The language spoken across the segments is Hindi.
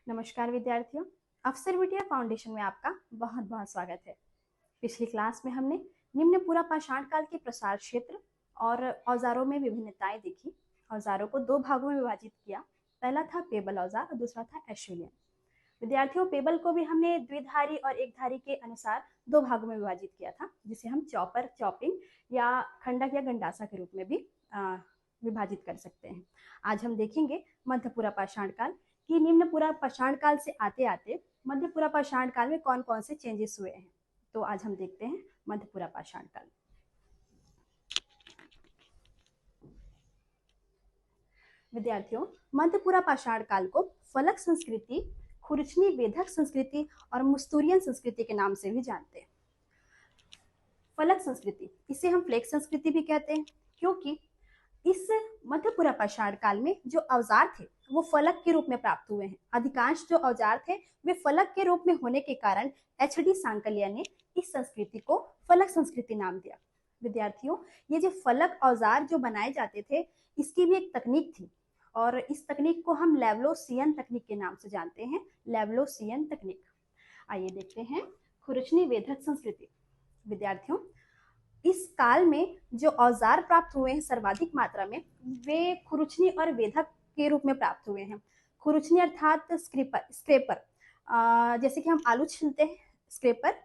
नमस्कार विद्यार्थियों, अफसर विद्या फाउंडेशन में आपका बहुत बहुत स्वागत है। पिछली क्लास में हमने निम्न पूरा पाषाण काल के प्रसार क्षेत्र और औजारों में विभिन्नताएं देखी। औजारों को दो भागों में विभाजित किया। पहला था पेबल औजार और दूसरा था एशुलियन। विद्यार्थियों, पेबल को भी हमने द्विधारी और एक धारी के अनुसार दो भागों में विभाजित किया था, जिसे हम चॉपर, चॉपिंग या खंडक या गंडासा के रूप में भी विभाजित कर सकते हैं। आज हम देखेंगे मध्यपुरा पाषाण काल कि निम्न पूरा पाषाण काल से आते आते मध्यपुरा पाषाण काल में कौन कौन से चेंजेस हुए हैं। तो आज हम देखते हैं मध्यपुरा पाषाण काल। विद्यार्थियों, मध्यपुरा पाषाण काल को फलक संस्कृति, खुरचनी वेधक संस्कृति और मुस्तूरियन संस्कृति के नाम से भी जानते हैं। फलक संस्कृति, इसे हम फ्लेक संस्कृति भी कहते हैं, क्योंकि इस मध्यपुरा पाषाण काल में जो औजार थे वो फलक के रूप में प्राप्त हुए हैं। अधिकांश जो औजार थे वे फलक के रूप में होने के कारण एच.डी. सांकलिया ने इस संस्कृति को फलक संस्कृति नाम दिया। विद्यार्थियों, ये जो फलक औजार जो बनाए जाते थे इसकी भी एक तकनीक थी और इस तकनीक को हम लेवलोसियन तकनीक के नाम से जानते हैं। लेवलोसियन तकनीक। आइए देखते हैं खुरचनी वेधक संस्कृति। विद्यार्थियों, इस काल में जो औजार प्राप्त हुए हैं सर्वाधिक मात्रा में वे खुरचनी और वेधक के रूप में प्राप्त हुए हैं। खुरचनी अर्थात स्क्रेपर, जैसे कि हम आलू छीलते हैं स्क्रेपर,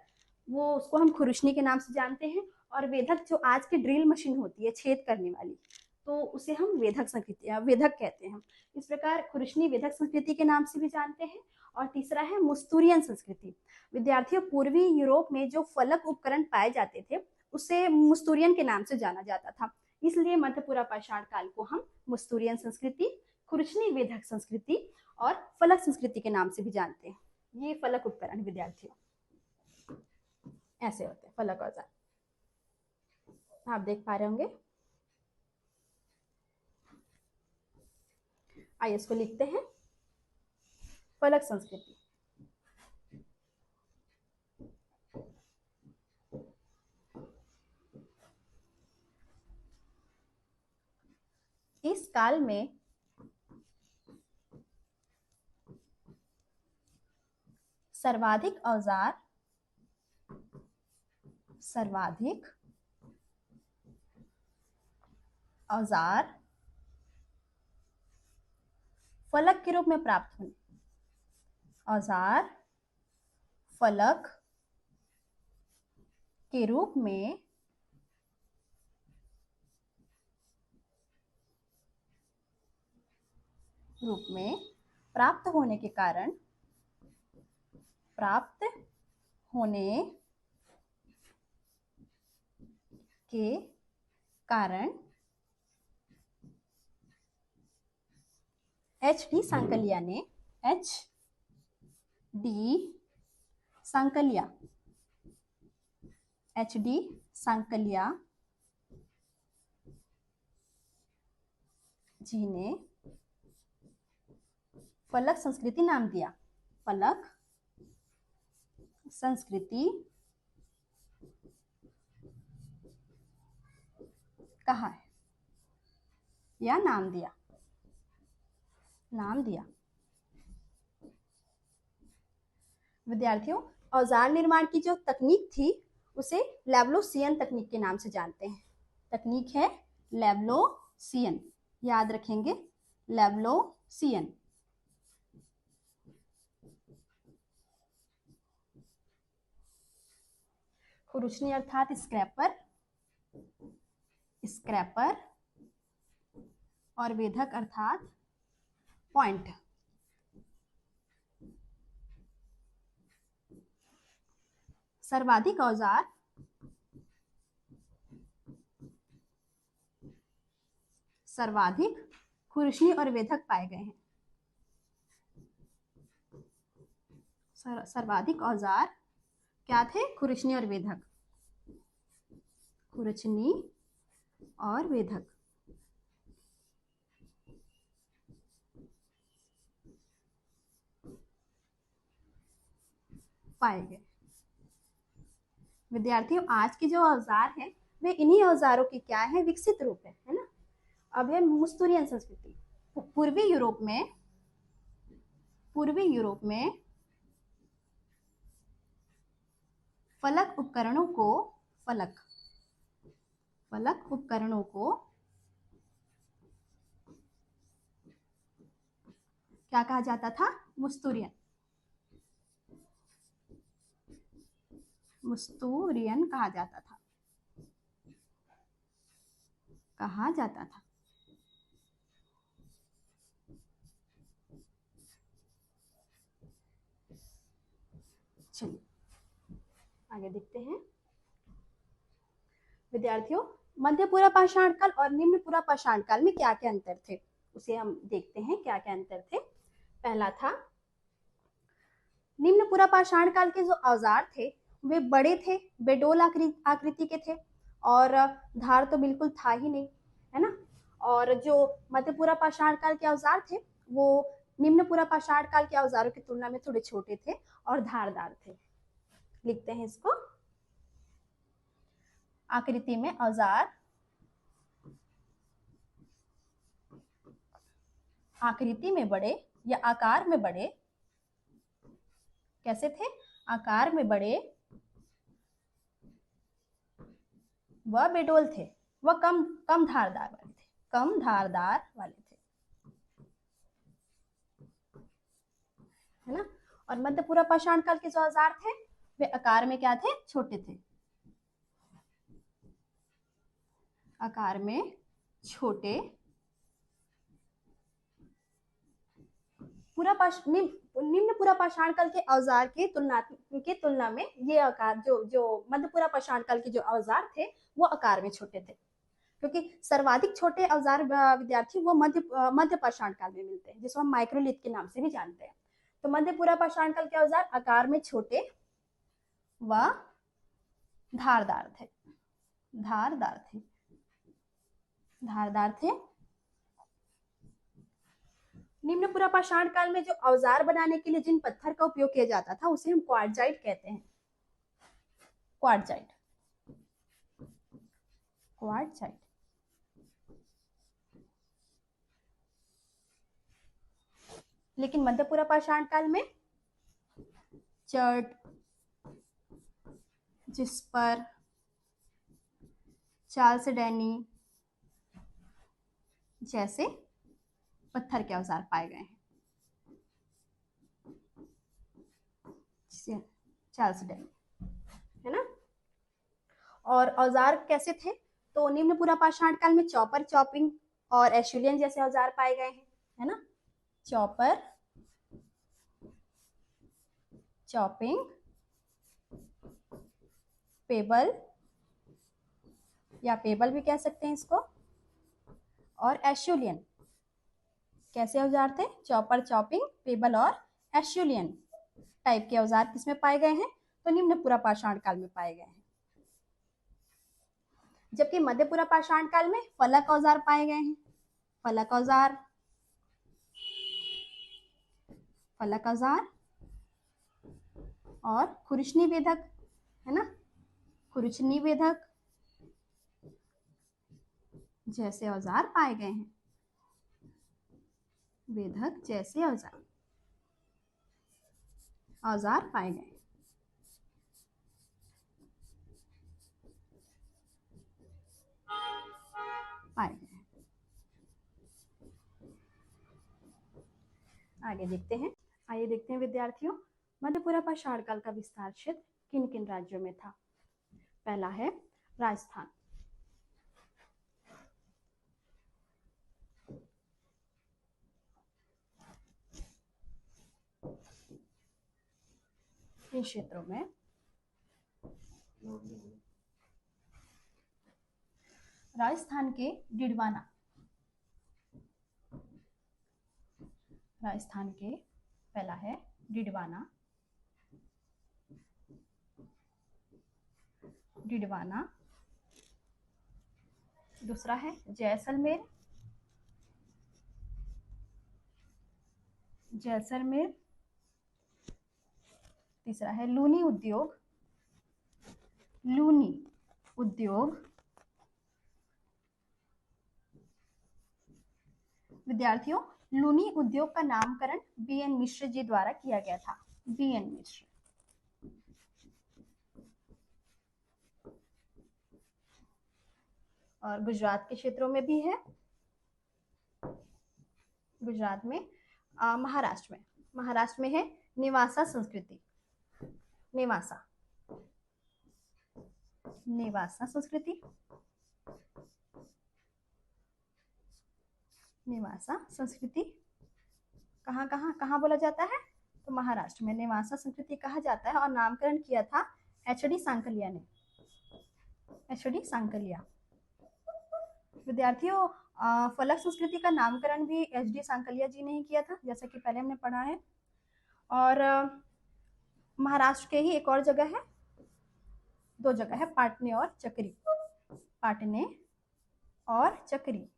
वो उसको हम खुरचनी के नाम से जानते हैं। और वेधक जो आज की ड्रिल मशीन होती है छेद करने वाली, तो उसे हम वेधक संस्कृति वेधक कहते हैं। इस प्रकार खुरचनी वेधक संस्कृति के नाम से भी जानते हैं। और तीसरा है मुस्तूरियन संस्कृति। विद्यार्थियों, पूर्वी यूरोप में जो फलक उपकरण पाए जाते थे उसे मुस्तूरियन के नाम से जाना जाता था, इसलिए मध्यपुरा पाषाण काल को हम मुस्तूरियन संस्कृति, खुरचनी वेधक संस्कृति और फलक संस्कृति के नाम से भी जानते हैं। ये फलक उपकरण विद्यार्थियों ऐसे होते हैं, फलक औजार आप देख पा रहे होंगे। आइए इसको लिखते हैं, फलक संस्कृति। इस काल में सर्वाधिक औजार फलक के रूप में प्राप्त हुए। औजार फलक के रूप में प्राप्त होने के कारण एच.डी. सांकलिया जी ने फलक संस्कृति नाम दिया। फलक संस्कृति कहा है या नाम दिया? विद्यार्थियों, औजार निर्माण की जो तकनीक थी उसे लेवलोसियन तकनीक के नाम से जानते हैं। तकनीक है लेवलोसियन, याद रखेंगे, लेवलोसियन। खुरचनी अर्थात स्क्रैपर और वेधक अर्थात पॉइंट। सर्वाधिक औजार खुरचनी और वेधक पाए गए हैं। सर्वाधिक औजार क्या थे? खुरचनी और वेधक। खुरचनी और वेधक पाए गए। विद्यार्थियों, आज के जो औजार हैं वे इन्हीं औजारों के क्या है? विकसित रूप है ना। अब है मुस्तूरियन संस्कृति। पूर्वी यूरोप पूर्वी यूरोप में फलक उपकरणों को क्या कहा जाता था? मुस्तूरियन कहा जाता था। चलिए आगे देखते हैं विद्यार्थियों, मध्य पूर्व पाषाण काल और निम्न पूर्व पाषाण काल में क्या क्या अंतर थे, उसे हम देखते हैं क्या क्या अंतर थे। पहला था, निम्न पूर्व पाषाण काल के जो औजार थे वे बड़े थे, बेडोल आकृति के थे और धार तो बिल्कुल था ही नहीं, है ना। और जो मध्य पूर्व पाषाण काल के औजार थे वो निम्न पूर्व पाषाण काल के औजारों की तुलना में थोड़े छोटे थे और धारदार थे। लिखते हैं इसको, आकृति में औजार, आकृति में बड़े या आकार में बड़े, कैसे थे? आकार में बड़े वह बेडोल थे, वह कम धारदार वाले थे, है ना। और मध्य पूर्व पाषाण काल के जो औजार थे वे आकार में क्या थे? छोटे थे, आकार में छोटे। निम्न पूर्व पाषाण काल के औजार के तुलना में ये आकार जो मध्य पूर्व पाषाण काल के जो औजार थे वो आकार में छोटे थे, क्योंकि सर्वाधिक छोटे औजार विद्यार्थी वो मध्य पाषाण काल में मिलते हैं, जिसको हम माइक्रोलिथ के नाम से भी जानते हैं। तो मध्य पूर्व पाषाण काल के औजार आकार में छोटे व धारदार थे। निम्न पूर्व पाषाण काल में जो औजार बनाने के लिए जिन पत्थर का उपयोग किया जाता था उसे हम क्वार्टजाइट कहते हैं। क्वार्टजाइट लेकिन मध्य पूर्व पाषाण काल में चर्ट, जिस्पर, चाल्सडेनी जैसे पत्थर के औजार पाए गए हैं। चाल्सडेनी, है ना। और औजार कैसे थे? तो निम्न पूर्व पाषाण काल में चॉपर, चॉपिंग और एशुलियन जैसे औजार पाए गए हैं, है ना। चॉपर, चॉपिंग, पेबल या पेबल भी कह सकते हैं इसको, और एशुलियन कैसे औजार थे? चॉपर, चॉपिंग, पेबल और एशुलियन टाइप के औजार किसमें पाए गए हैं? तो निम्न पूर्व पाषाण काल में पाए गए हैं। जबकि मध्य पूर्व पाषाण काल में फलक औजार पाए गए हैं। फलक औजार और खुरचनी वेधक, है ना, खुरचनी वेधक जैसे औजार पाए गए हैं। वेधक जैसे औजार पाए गए। आगे देखते हैं। आइए देखते हैं विद्यार्थियों, मध्य पूर्व पाषाण काल का विस्तार क्षेत्र किन किन राज्यों में था। पहला है राजस्थान। इन क्षेत्रों में राजस्थान के डिडवाना, राजस्थान के पहला है डिडवाना, दूसरा है जैसलमेर, तीसरा है लूनी उद्योग। विद्यार्थियों, लूनी उद्योग का नामकरण बी.एन. मिश्र जी द्वारा किया गया था। बी.एन. मिश्र। और गुजरात के क्षेत्रों में भी है, गुजरात में, महाराष्ट्र में है नेवासा संस्कृति। नेवासा संस्कृति। नेवासा संस्कृति कहाँ कहाँ कहाँ बोला जाता है? तो महाराष्ट्र में नेवासा संस्कृति कहा जाता है। और नामकरण किया था एच.डी. सांकलिया ने। एच.डी. सांकलिया। विद्यार्थियों, फलक संस्कृति का नामकरण भी एच.डी. सांकलिया जी ने ही किया था, जैसा कि पहले हमने पढ़ा है। और महाराष्ट्र के ही एक और जगह है, दो जगह है, पाटने और चक्री। पाटने और चक्री।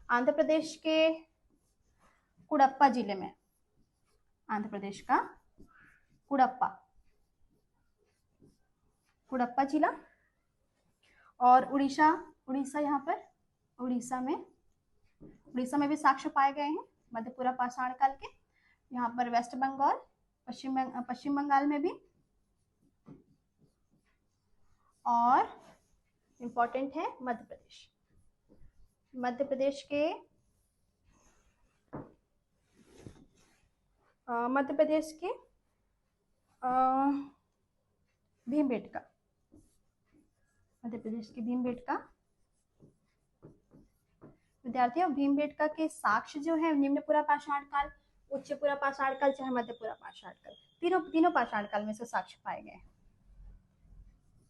आंध्र प्रदेश के कुडप्पा जिले में, आंध्र प्रदेश का कुडप्पा जिला। और उड़ीसा यहाँ पर, उड़ीसा में भी साक्ष्य पाए गए हैं मध्यपुरा पाषाण काल के। यहाँ पर वेस्ट बंगाल, पश्चिम बंगाल में भी। और इम्पोर्टेंट है मध्य प्रदेश के भीमबेटका। मध्य प्रदेश के भीमबेटका। विद्यार्थियों, भीमबेटका के साक्ष्य जो है निम्नपुरा पाषाण काल, उच्चपुरा पाषाण काल, चाहे मध्यपुरा पाषाण काल, तीनों पाषाण काल में से साक्ष्य पाए गए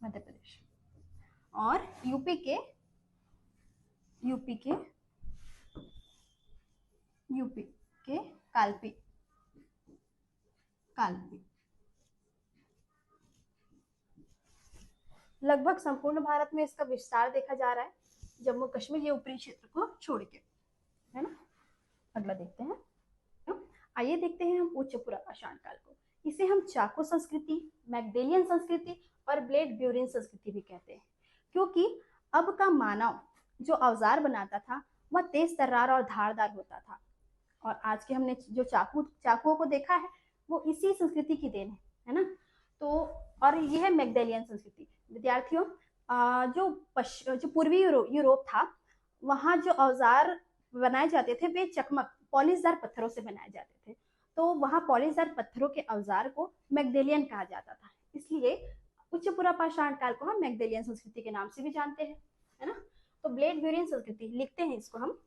मध्य प्रदेश। और यूपी के कालपी। लगभग संपूर्ण भारत में इसका विस्तार देखा जा रहा है, जम्मू कश्मीर ये ऊपरी क्षेत्र को छोड़ के, है ना। अगला देखते हैं। आइए देखते हैं हम उच्चपुरा पाषाण काल को। इसे हम चाको संस्कृति, मैगडेलियन संस्कृति और ब्लेड ब्यूरिन संस्कृति भी कहते हैं, क्योंकि अब का मानव जो औजार बनाता था वह तेज तर्रार और धारदार होता था। और आज के हमने जो चाकुओं को देखा है वो इसी संस्कृति की देन है ना। तो और ये है मैगडेलियन संस्कृति। विद्यार्थियों, जो पूर्वी यूरोप था, वहाँ जो औजार बनाए जाते थे वे चकमक पॉलिशदार पत्थरों से बनाए जाते थे। तो वहाँ पॉलिशदार पत्थरों के औजार को मैगडेलियन कहा जाता था। इसलिए उच्चपुरा पाषाण काल को हम मैगडेलियन संस्कृति के नाम से भी जानते हैं, है ना। तो ब्लेड ब्यूरिन संस्कृति लिखते हैं इसको हम।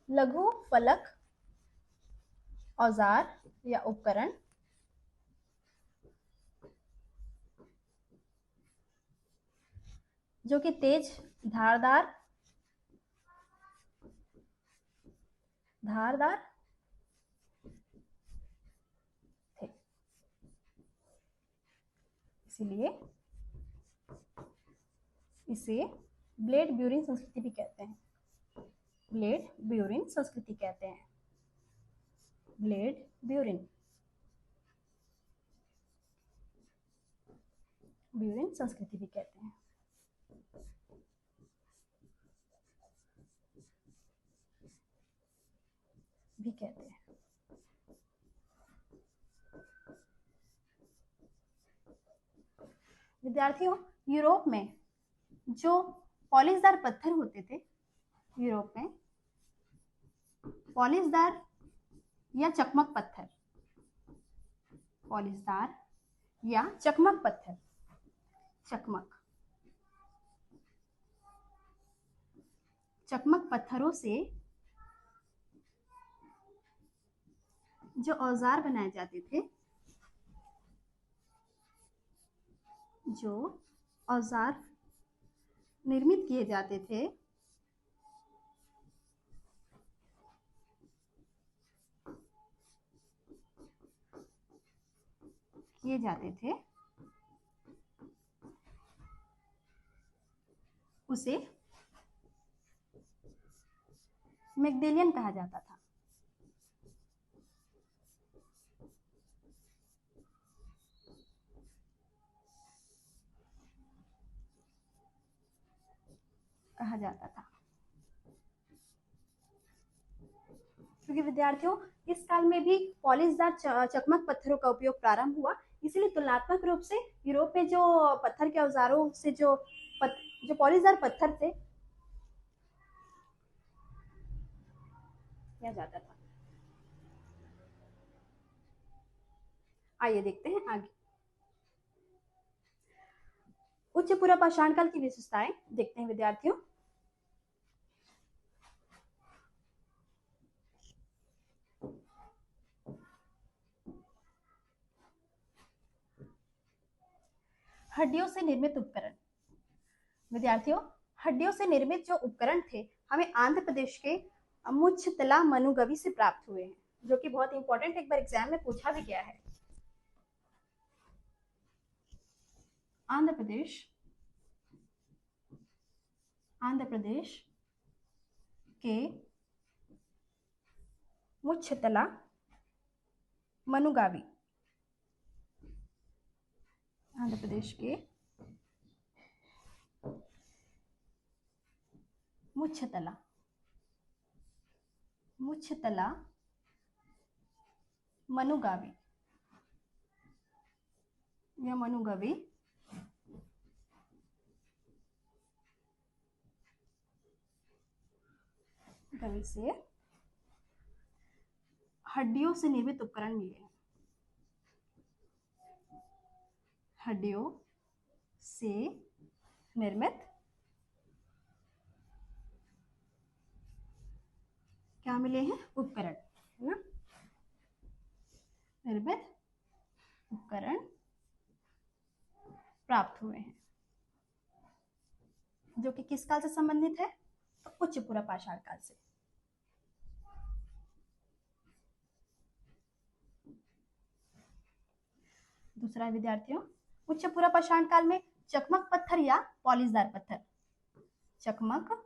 लघु फलक औजार या उपकरण जो कि तेज धारदार थे, इसलिए इसे ब्लेड ब्यूरिन संस्कृति भी कहते हैं। ब्लेड ब्यूरिन संस्कृति कहते हैं। ब्लेड ब्यूरिन संस्कृति भी कहते हैं। विद्यार्थियों, यूरोप में जो पॉलिशदार पत्थर होते थे, यूरोप में पॉलिशदार या चकमक पत्थर, पॉलिशदार या चकमक पत्थर, चकमक पत्थरों से जो औजार बनाए जाते थे, जो औजार निर्मित किए जाते थे, उसे मैगडेलियन कहा जाता था। कहा जाता था। क्योंकि विद्यार्थियों इस काल में भी पॉलिशदार चकमक पत्थरों का उपयोग प्रारंभ हुआ, इसलिए तुलनात्मक रूप से यूरोप में जो पत्थर के औजारों से जो पॉलिशदार पत्थर थे किया जाता था। आइए देखते हैं आगे। उच्च पूर्व पाषाण काल की विशेषताएं देखते हैं विद्यार्थियों। हड्डियों से निर्मित उपकरण। विद्यार्थियों हड्डियों से निर्मित जो उपकरण थे हमें आंध्र प्रदेश के मुच्छतला मनुगवी से प्राप्त हुए हैं, जो कि बहुत इंपॉर्टेंट, एक बार एग्जाम में पूछा भी गया है। आंध्र प्रदेश के मुच्छतला मनुगावी, आंध्र प्रदेश के मुच्छतला मनुगावी या मनुगवी गवी से हड्डियों से निर्मित उपकरण मिले हैं। हड्डियों से निर्मित क्या मिले हैं? उपकरण, है ना? निर्मित उपकरण प्राप्त हुए हैं, जो कि किस काल से संबंधित है? तो उच्च पूर्व पाषाण काल से। दूसरा विद्यार्थियों, उच्च पूर्व पाषाण काल में चकमक पत्थर या पॉलिशदार पत्थर, चकमक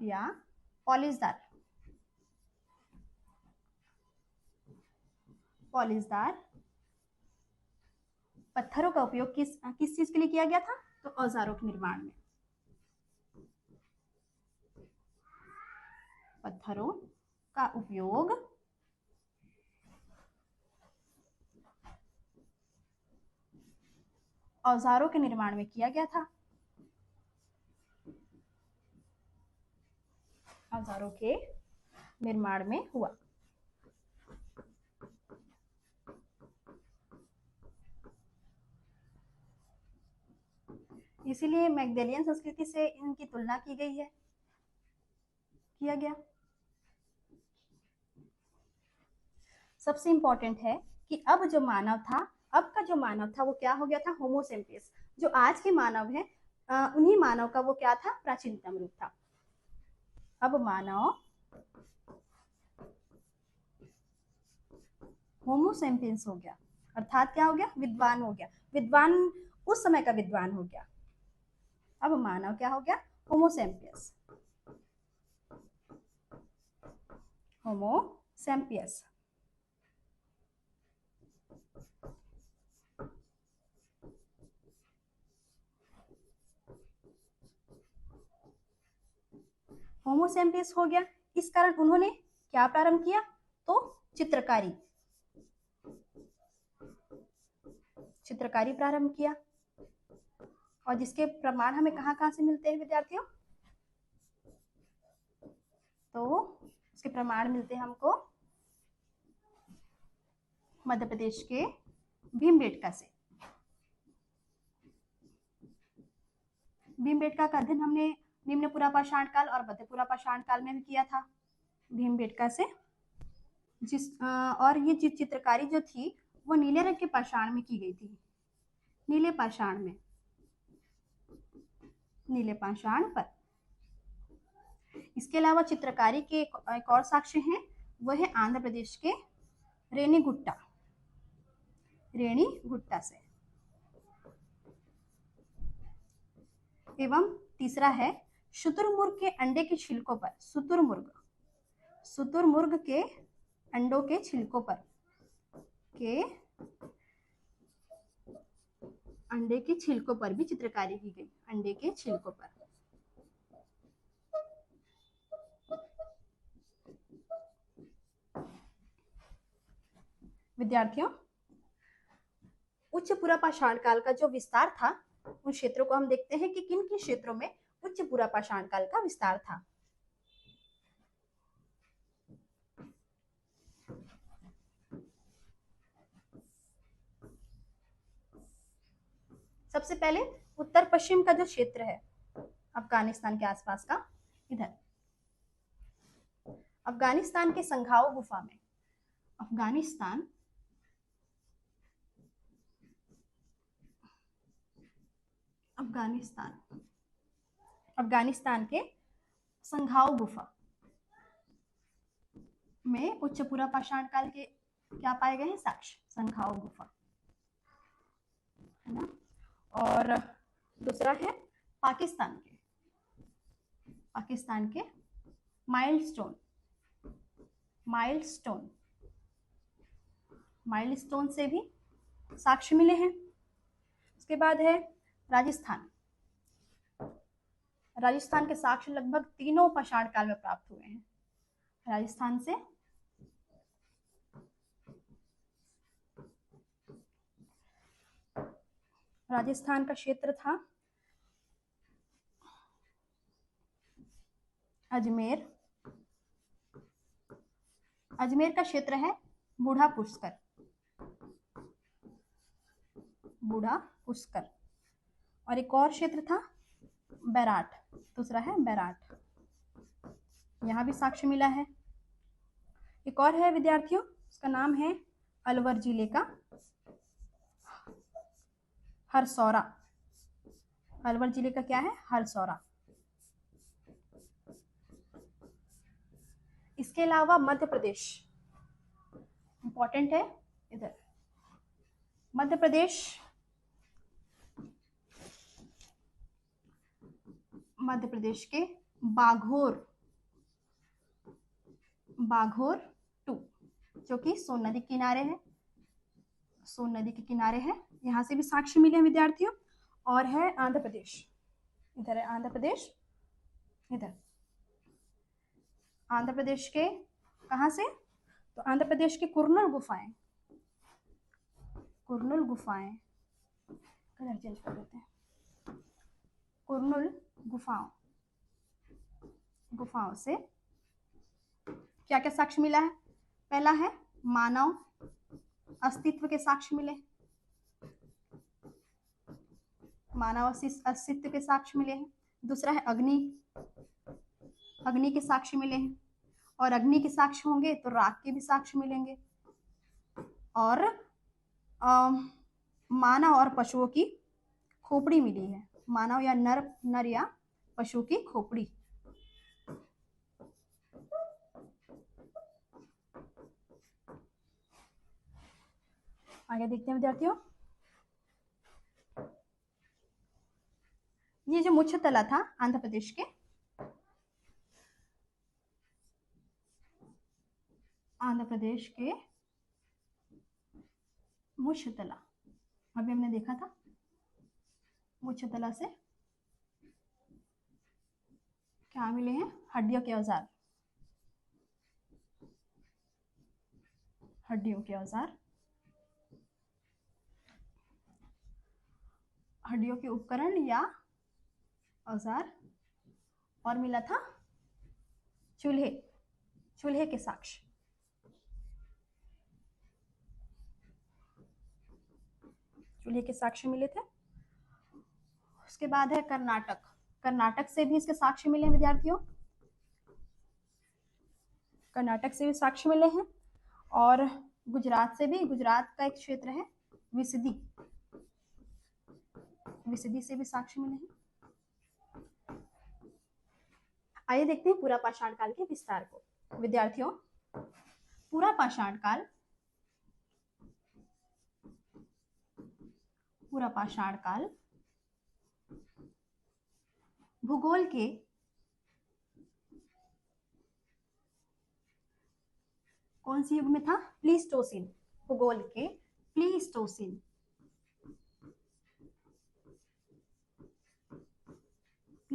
या पॉलिशदार पत्थरों का उपयोग किस चीज के लिए किया गया था? तो औजारों के निर्माण में। पत्थरों का उपयोग औजारों के निर्माण में किया गया था। औजारों के निर्माण में हुआ। इसीलिए मैग्डेलियन संस्कृति से इनकी तुलना की गई है, किया गया। सबसे इंपॉर्टेंट है कि अब जो मानव था, अब का जो मानव था वो क्या हो गया था? होमो सेपियंस। जो आज के मानव है उन्हीं मानव का वो क्या था? प्राचीनतम रूप था। अब मानव होमो सेपियंस हो गया, अर्थात क्या हो गया? विद्वान हो गया। विद्वान उस समय का विद्वान हो गया। अब मानव क्या हो गया? होमो सेपियंस। होमो सेपियंस। होमो सेपियंस हो गया। इस कारण उन्होंने क्या प्रारंभ किया? तो चित्रकारी प्रारंभ किया। और जिसके प्रमाण हमें कहां से मिलते हैं विद्यार्थियों? तो इसके प्रमाण मिलते हैं हमको मध्य प्रदेश के भीमबेटका से। भीमबेटका का अध्ययन हमने निम्न पूर्व पाषाण काल और मध्य पूर्व पाषाण काल में भी किया था, भीमबेटका से। और ये चित्रकारी जो थी वो नीले रंग के पाषाण में की गई थी, नीले पाषाण पर। इसके अलावा चित्रकारी के एक और साक्ष्य हैं, वह है आंध्र प्रदेश के रेणीगुट्टा से। एवं तीसरा है शुतुरमुर्ग के अंडे के छिलकों पर, शुतुरमुर्ग के अंडों के छिलकों पर अंडे के छिलकों पर भी चित्रकारी की गई, अंडे के छिलकों पर। विद्यार्थियों, उच्च पुरापाषाण काल का जो विस्तार था, उन क्षेत्रों को हम देखते हैं कि किन किन क्षेत्रों में उच्च पुरापाषाण काल का विस्तार था। सबसे पहले उत्तर पश्चिम का जो क्षेत्र है अफगानिस्तान के आसपास का, इधर अफगानिस्तान के संघाओ गुफा में, अफगानिस्तान अफगानिस्तान के संघाओ गुफा में उच्च पुरापाषाण काल के क्या पाए गए हैं? साक्ष्य, संघाओ गुफा, है ना। और दूसरा है पाकिस्तान के माइलस्टोन से भी साक्ष्य मिले हैं। उसके बाद है राजस्थान के साक्ष्य लगभग तीनों पाषाण काल में प्राप्त हुए हैं। राजस्थान से राजस्थान का क्षेत्र था अजमेर का क्षेत्र है बूढ़ा पुष्कर। और एक और क्षेत्र था बैराट, दूसरा है बैराट, यहाँ भी साक्ष्य मिला है। एक और है विद्यार्थियों, उसका नाम है अलवर जिले का हरसौरा। अलवर जिले का क्या है? हरसौरा। इसके अलावा मध्य प्रदेश इंपॉर्टेंट है, इधर मध्य प्रदेश के बाघोर 2 जो कि सोन नदी के किनारे है, यहाँ से भी साक्ष्य मिले हैं विद्यार्थियों। और है आंध्र प्रदेश, इधर है आंध्र प्रदेश, इधर आंध्र प्रदेश के कहाँ से? तो आंध्र प्रदेश के कुरनूल गुफाएं कलर चेंज कर देते हैं। कुरनूल गुफाओं से क्या क्या साक्ष्य मिला है? पहला है मानव अस्तित्व के साक्ष्य मिले, मानव अस्तित्व के साक्ष्य मिले हैं। दूसरा है अग्नि के साक्ष्य मिले हैं, और अग्नि के साक्ष्य होंगे तो राख के भी साक्ष्य मिलेंगे। और मानव और पशुओं की खोपड़ी मिली है, मानव या नर या पशु की खोपड़ी। आगे देखते हैं विद्यार्थियों, ये जो मुख्य तला था आंध्र प्रदेश के, मुख्य तला अभी हमने देखा था, मुख्य तला से क्या मिले हैं? हड्डियों के औजार, हड्डियों के उपकरण या औजार। और मिला था चूल्हे के साक्ष्य, मिले थे। उसके बाद है कर्नाटक से भी इसके साक्ष्य मिले विद्यार्थियों, कर्नाटक से भी साक्ष्य मिले हैं। और गुजरात का एक क्षेत्र है विसिदी से भी साक्ष्य मिले हैं। आइए देखते हैं पूरा पाषाण काल के विस्तार को। विद्यार्थियों, पूरा पाषाण काल भूगोल के कौन सी युग में था? प्लीस्टोसिन। भूगोल के प्लीस्टोसिन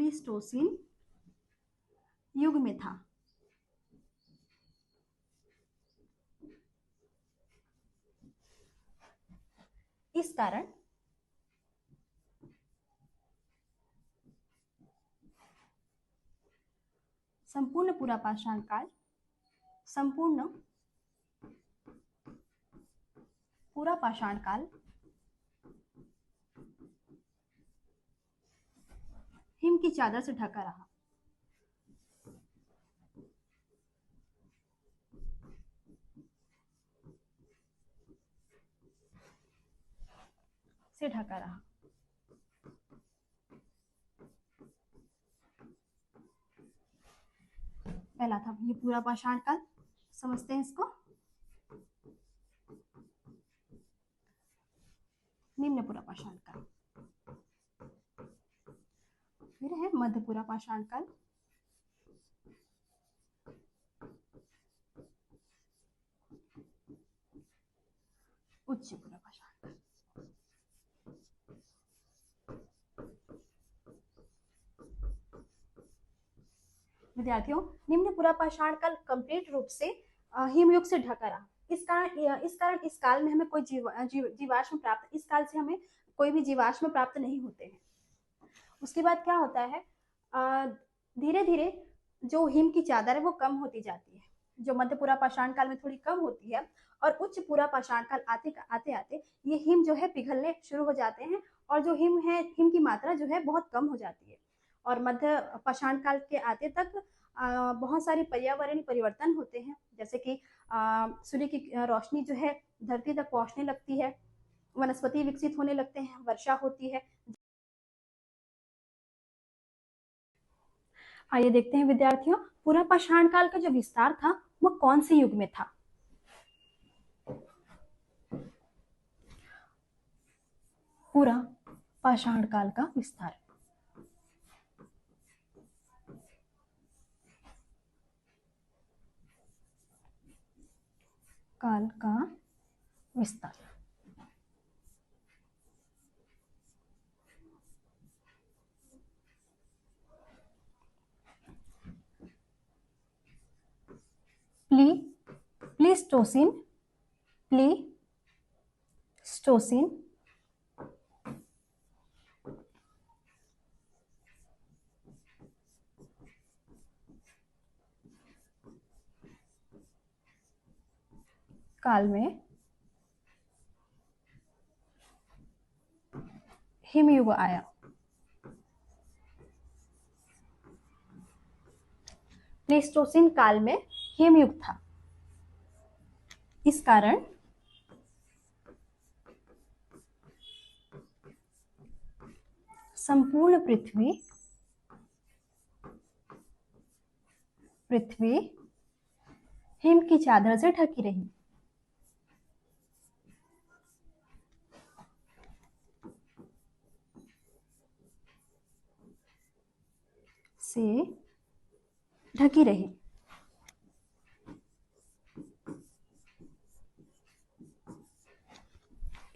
प्लीस्टोसिन युग में था। इस कारण संपूर्ण पूरा पाषाण काल हिम की चादर से ढका रहा। पहला था ये पूरा पाषाण काल, समझते हैं इसको। निम्न पूरा पाषाण काल, फिर है मध्य पूरा पाषाण काल, उच्च पूरा पाषाण काल। विद्यार्थियों, निम्न पूरा पाषाण काल कंप्लीट रूप से हिमयुग से ढका रहा। इस कारण इस काल में हमें कोई जीवाश्म प्राप्त इस काल से हमें कोई भी जीवाश्म प्राप्त नहीं होते हैं। उसके बाद क्या होता है, धीरे धीरे जो हिम की चादर है वो कम होती जाती है, जो मध्य पूरा पाषाण काल में थोड़ी कम होती है, और उच्च पूरा पाषाण काल आते आते ये हिम जो है पिघलने शुरू हो जाते हैं, और जो हिम है, हिम की मात्रा जो है बहुत कम हो जाती है। और मध्य पाषाण काल के आते तक बहुत सारे पर्यावरणीय परिवर्तन होते हैं, जैसे कि सूर्य की रोशनी जो है धरती तक पहुंचने लगती है, वनस्पति विकसित होने लगते हैं, वर्षा होती है। आइए देखते हैं विद्यार्थियों, पूरा पाषाण काल का जो विस्तार था वो कौन से युग में था। पूरा पाषाण काल का विस्तार, काल का विस्तार। प्लीस्टोसिन काल में हिमयुग आया। प्लीस्टोसिन काल में हिमयुग था। इस कारण संपूर्ण पृथ्वी हिम की चादर से ढकी रही।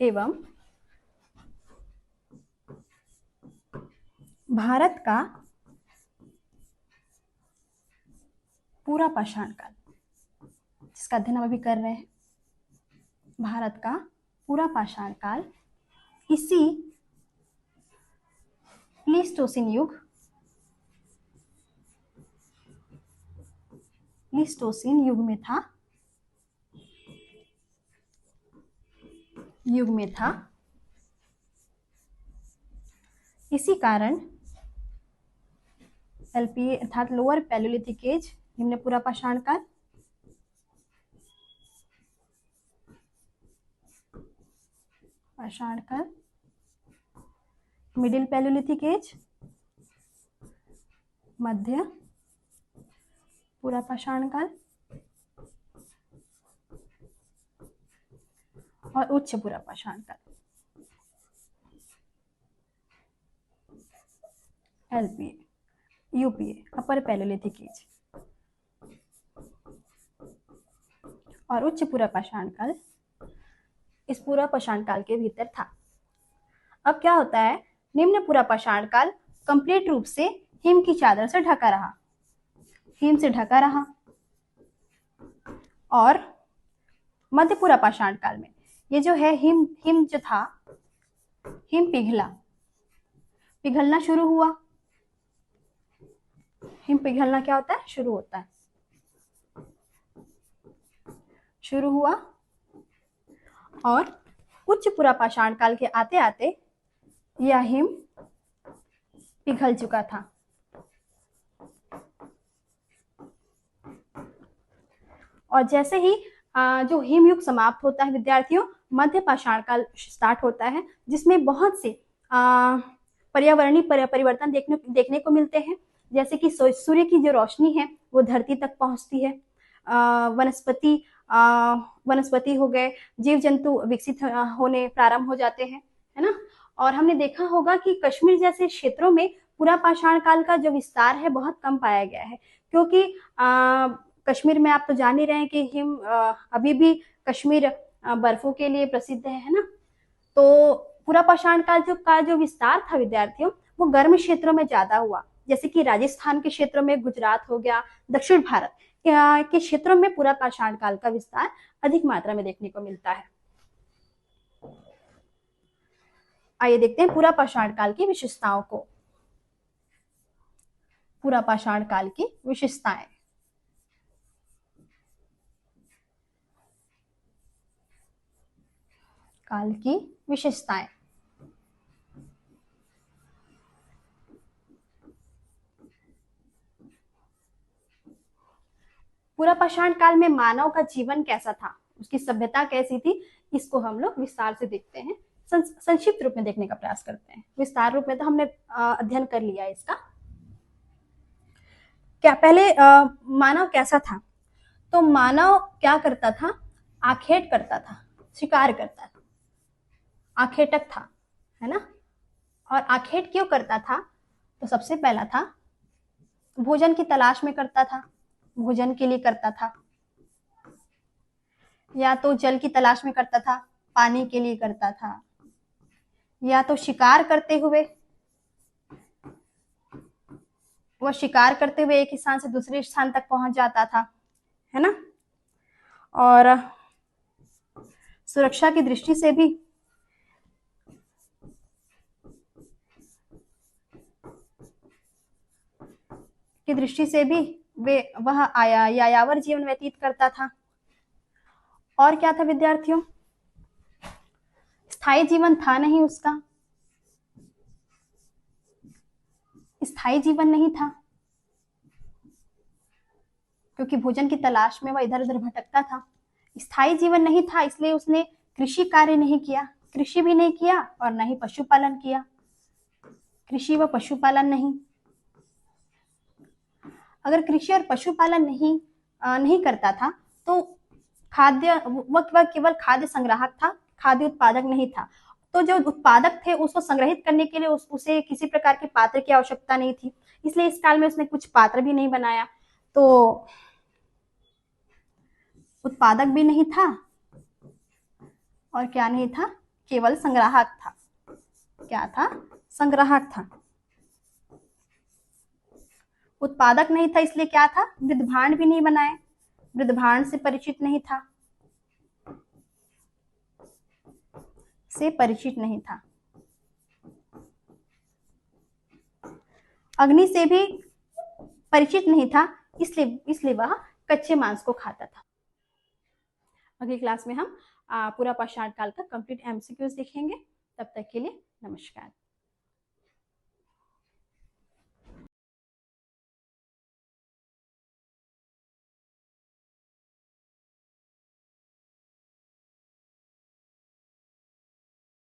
एवं भारत का पूरा पाषाण काल, जिसका अध्ययन हम अभी कर रहे हैं, भारत का पूरा पाषाण काल इसी प्लीस्टोसिन युग में था। इसी कारण एलपीए अर्थात लोअर पैलियोलिथिक एज, निम्न पूरा पाषाण काल, मिडिल पैलियोलिथिक एज, मध्य पूरा पाषाण काल, और उच्च पूरा पाषाण काल, LPA, UPA, upper palaeolithic age, और उच्च पूरा पाषाण काल इस पूरा पाषाण काल के भीतर था। अब क्या होता है, निम्न पूरा पाषाण काल कंप्लीट रूप से हिम की चादर से ढका रहा, हिम से ढका रहा। और मध्य पूरा पाषाण काल में ये जो है हिम हिम जो था, हिम पिघलना शुरू हुआ। हिम पिघलना क्या होता है, शुरू होता है, शुरू हुआ। और उच्च पूरा पाषाण काल के आते आते यह हिम पिघल चुका था। और जैसे ही जो हिमयुग समाप्त होता है विद्यार्थियों, मध्य पाषाण काल स्टार्ट होता है, जिसमें बहुत से पर्यावरणीय परिवर्तन देखने को मिलते हैं। जैसे कि सूर्य की जो रोशनी है वो धरती तक पहुंचती है, वनस्पति हो गए, जीव जंतु विकसित होने प्रारंभ हो जाते हैं, है ना। और हमने देखा होगा कि कश्मीर जैसे क्षेत्रों में पूरा पाषाण काल का जो विस्तार है बहुत कम पाया गया है, क्योंकि कश्मीर में आप तो जान ही रहे हैं कि हिम अभी भी कश्मीर बर्फों के लिए प्रसिद्ध है ना। तो पूरा पाषाण काल का जो विस्तार था विद्यार्थियों, वो गर्म क्षेत्रों में ज्यादा हुआ, जैसे कि राजस्थान के क्षेत्रों में, गुजरात हो गया, दक्षिण भारत के क्षेत्रों में पूरा पाषाण काल का विस्तार अधिक मात्रा में देखने को मिलता है। आइए देखते हैं पूरा पाषाण काल की विशेषताओं को। पूरा पाषाण काल की विशेषताएं। काल की विशेषताएं। पूरा पाषाण काल में मानव का जीवन कैसा था, उसकी सभ्यता कैसी थी, इसको हम लोग विस्तार से देखते हैं, संक्षिप्त रूप में देखने का प्रयास करते हैं। विस्तार रूप में तो हमने अध्ययन कर लिया इसका। क्या पहले मानव कैसा था, तो मानव क्या करता था, आखेट करता था, शिकार करता था, आखेटक था, है ना। और आखेट क्यों करता था, तो सबसे पहला था भोजन की तलाश में करता था, भोजन के लिए करता था, या तो जल की तलाश में करता था, पानी के लिए करता था, या तो शिकार करते हुए, वह शिकार करते हुए एक स्थान से दूसरे स्थान तक पहुंच जाता था, है ना। और सुरक्षा की दृष्टि से भी वह यायावर जीवन व्यतीत करता था। और क्या था विद्यार्थियों, स्थायी जीवन था नहीं उसका, स्थायी जीवन नहीं था, क्योंकि भोजन की तलाश में वह इधर उधर भटकता था। स्थायी जीवन नहीं था, इसलिए उसने कृषि कार्य नहीं किया, कृषि भी नहीं किया और न ही पशुपालन किया, कृषि व पशुपालन नहीं। अगर कृषि और पशुपालन नहीं करता था तो खाद्य, वह केवल खाद्य संग्राहक था, खाद्य उत्पादक नहीं था। तो जो उत्पादक थे उसको संग्रहित करने के लिए उसे किसी प्रकार के पात्र की आवश्यकता नहीं थी, इसलिए इस काल में उसने कुछ पात्र भी नहीं बनाया। तो उत्पादक भी नहीं था और क्या नहीं था, केवल संग्राहक था। क्या था, संग्राहक था। उत्पादक नहीं था, इसलिए क्या था, वृद्धभांड भी नहीं बनाए, वृद्धभांड से परिचित नहीं था, अग्नि से भी परिचित नहीं था, इसलिए वह कच्चे मांस को खाता था। अगली क्लास में हम पूरा पाषाण काल का कंप्लीट एमसीक्यूज देखेंगे। तब तक के लिए नमस्कार।